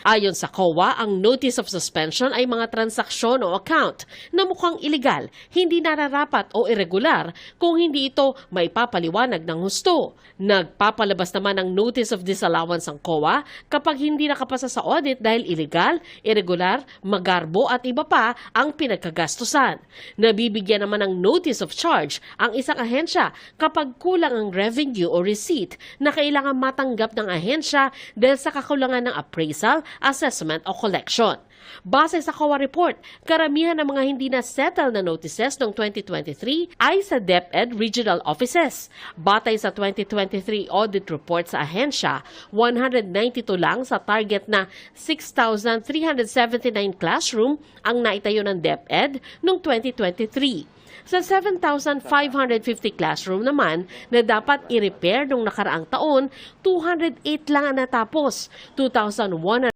Ayon sa COA, ang notice of suspension ay mga transaksyon o account na mukhang iligal, hindi nararapat o irregular kung hindi ito may papaliwanag ng husto. Nagpapalabas naman ng notice of disallowance ang COA kapag hindi nakapasa sa audit dahil illegal, irregular, magarbo at iba pa ang pinagkagastusan. Nabibigyan naman ng notice of charge ang isang ahensya kapag kulang ang revenue o receipt na kailangan matanggap ng ahensya dahil sa kakulangan ng appraisal, assessment o collection. Base sa COA report, karamihan ng mga hindi na-settle na notices noong 2023 ay sa DepEd regional offices. Batay sa 2023 audit report sa ahensya, 192 lang sa target na 6,379 classroom ang naitayo ng DepEd noong 2023. Sa 7,550 classroom naman na dapat i-repair noong nakaraang taon, 208 lang ang natapos, 2,100